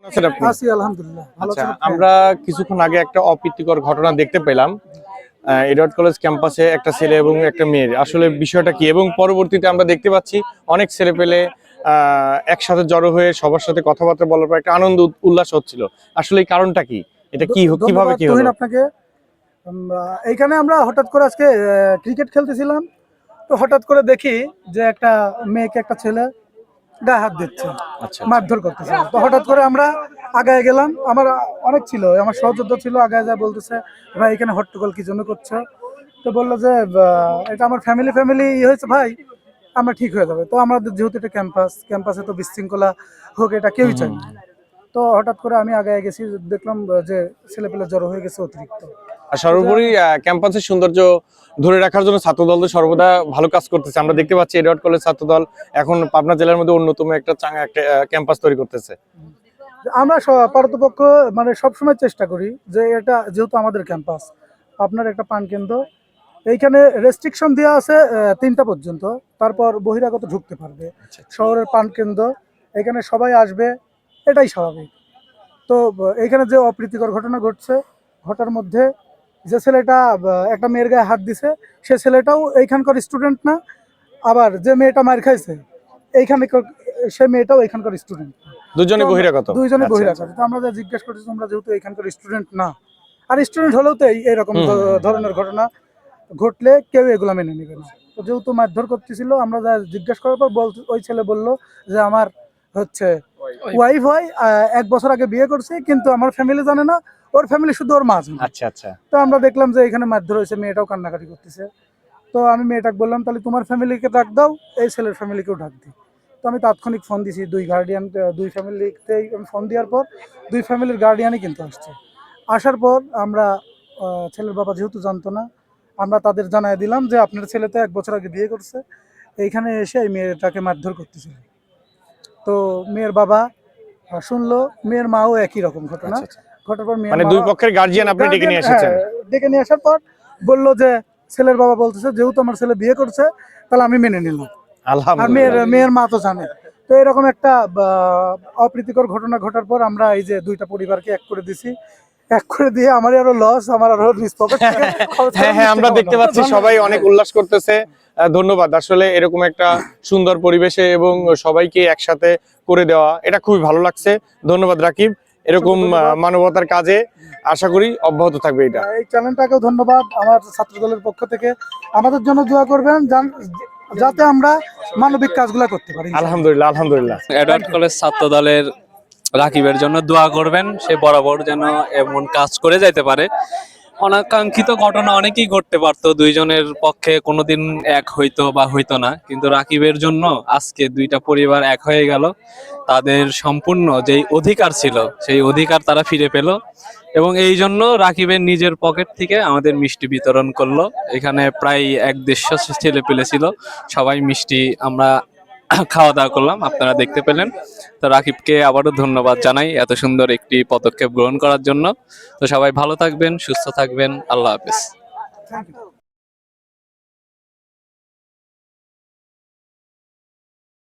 আছেন আপনি? আছি আলহামদুলিল্লাহ, ভালো আচ্ছা, আছেন? আমরা কিছুক্ষণ আগে একটা অপ্রীতিকর ঘটনা দেখতে পেলাম এডওয়ার্ড কলেজ ক্যাম্পাসে একটা ছেলে এবং একটা মেয়ের। আসলে বিষয়টা কি, এবং পরবর্তীতে আমরা দেখতে পাচ্ছি অনেক ছেলে পেলে একসাথে জড়ো হয়ে সবার সাথে কথাবার্তা বলার পর একটা আনন্দ উল্লাস হচ্ছিল। আসলে এই কারণটা কি? এটা কি কিভাবে ধন্যবাদ কি হলো? তুহিন আপনাকে। এইখানে আমরা হঠাৎ করে আজকে ক্রিকেট খেলতেছিলাম, তো হঠাৎ করে দেখি যে একটা মেয়েকে একটা ছেলে গায়ে হাত দিচ্ছে, আচ্ছা, মারধর করতেছে। তো হঠাৎ করে আমরা আগায় গেলাম, আমার অনেক ছিল, আমার সহযোদ্ধা ছিল, আগায় যায় বলতেছে ভাই এখানে হট্টগোল কি জন্য করছো? তো বললো যে এটা আমার ফ্যামিলি ফ্যামিলি হয়েছে ভাই, আমরা ঠিক হয়ে যাবে। তো আমাদের যেহেতু এটা ক্যাম্পাসে তো বিশৃঙ্খলা হোক এটা কেউই চাই না। তো হঠাৎ করে আমি আগায় গেছি, দেখলাম যে ছেলেপেলে জড়ো হয়ে গেছে অতিরিক্ত। আর সর্বোপরি ক্যাম্পাসের সৌন্দর্য ধরে রাখার জন্য ছাত্রদল তো সর্বদা ভালো কাজ করতেছে। আমরা দেখতে পাচ্ছি এডওয়ার্ড কলেজ ছাত্রদল এখন পাবনা জেলার মধ্যে অন্যতম একটা চাঙ্গা একটা ক্যাম্পাস তৈরি করতেছে। আমরা পারতপক্ষ মানে সবসময় চেষ্টা করি যে এটা যেহেতু আমাদের ক্যাম্পাস, আপনার একটা পান কেন্দ্র, এইখানে রেস্ট্রিকশন দেওয়া আছে 3টা পর্যন্ত, তারপর বহিরাগত ঢুকতে পারবে। শহরের পান কেন্দ্র, এখানে সবাই আসবে, এটাই স্বাভাবিক। তো এইখানে যে অপ্রীতিকর ঘটনা ঘটার মধ্যে যে ছেলেটা একটা মেয়ের গায়ে হাত দিছে, সে ছেলেটাও এইখানকার স্টুডেন্ট না, আবার যে মেয়েটা মার খাইছে এইখানে সে মেয়েটাও এখানকার স্টুডেন্ট। দুজনে বহিরাগত। দুইজনে আচ্ছা, বহিরাগত। তো আমরা যা জিজ্ঞেস করছি, তোমরা যেহেতু এখানকার স্টুডেন্ট না, আর স্টুডেন্ট হলেও তো এইরকম ধরনের ঘটনা ঘটলে কেউ এগুলা মেনে নেবে না। তো যেহেতু মারধর করতেছিল, আমরা যা জিজ্ঞেস করার পর ওই ছেলে বলল যে আমার হচ্ছে ওয়াইফ হয়, 1 বছর আগে বিয়ে করছে, কিন্তু আমার ফ্যামিলি জানে না, ওর ফ্যামিলি শুধু ওর মা জানে। আচ্ছা, আচ্ছা। তো আমরা দেখলাম যে এখানে মারধর হয়েছে, মেয়েটাও কান্নাকাটি করতেছে। তো আমি মেয়েটাকে বললাম তাহলে তোমার ফ্যামিলিকে ডাক দাও, এই ছেলের ফ্যামিলিকেও ডাক দিই। তো আমি তাৎক্ষণিক ফোন দিছি, দুই ফ্যামিলিতেই আমি ফোন দেওয়ার পর দুই ফ্যামিলির গার্ডিয়ানই কিন্তু আসছে। আসার পর আমরা ছেলের বাবা যেহেতু জানতো না, আমরা তাদের জানাই দিলাম যে আপনার ছেলে তো 1 বছর আগে বিয়ে করছে, এইখানে এসে এই মেয়েটাকে মারধর করতেছিল। তো মেয়ের বাবা শুনলো, মেয়ের মাও একই রকম ঘটনা আচ্ছা, আচ্ছা। ঘটার পর মানে দুই পক্ষের গার্জিয়ান আপনি ডেকে নিয়ে এসেছেন? ডেকে নিয়ে আসার পর বললো যে ছেলের বাবা বলতেছে যেহেতু আমার ছেলে বিয়ে করছে তাহলে আমি মেনে নিলাম। আর আলহামদুলিল্লাহ। মেয়ের মা তো জানে। তো এরকম একটা অপ্রীতিকর ঘটনা ঘটার পর আমরা এই যে 2টা পরিবারকে এক করে দিছি, এক করে দিয়ে আমারই আরো লস, আমার আরো হ্যাঁ, হ্যাঁ, আমরা দেখতে পাচ্ছি সবাই অনেক উল্লাস করতেছে। ধন্যবাদ। আসলে এরকম একটা সুন্দর পরিবেশে এবং সবাইকে একসাথে করে দেওয়া, এটা খুবই ভালো লাগছে। ধন্যবাদ রাকিব। এরকম মানবতার কাজে আশা করি অব্যাহত থাকবে এটা। এই চ্যানেলটাকেও ধন্যবাদ। আমার ছাত্র দলের পক্ষ থেকে আমাদের জন্য দোয়া করবেন যাতে আমরা মানবিক কাজগুলো করতে পারি। আলহামদুলিল্লাহ, আলহামদুলিল্লাহ। এডওয়ার্ড কলেজ ছাত্র দলের রাকিবের জন্য দোয়া করবেন, সে বরাবর যেন এমন কাজ করে যাইতে পারে। অনাকাঙ্ক্ষিত ঘটনা অনেকেই ঘটতে পারতো, দুইজনের পক্ষে কোনোদিন এক হইতো বা হইতো না, কিন্তু রাকিবের জন্য আজকে 2টা পরিবার এক হয়ে গেল। তাদের সম্পূর্ণ যেই অধিকার ছিল সেই অধিকার তারা ফিরে পেল, এবং এই জন্য রাকিবের নিজের পকেট থেকে আমাদের মিষ্টি বিতরণ করলো। এখানে প্রায় 150 ছেলে পেলে ছিল, সবাই মিষ্টি আমরা খাওয়া দাওয়া করলাম, আপনারা দেখতে পেলেন। তো রাকিবকে আবারও ধন্যবাদ জানাই এত সুন্দর একটি পদক্ষেপ গ্রহণ করার জন্য। তো সবাই ভালো থাকবেন, সুস্থ থাকবেন, আল্লাহ হাফেজ।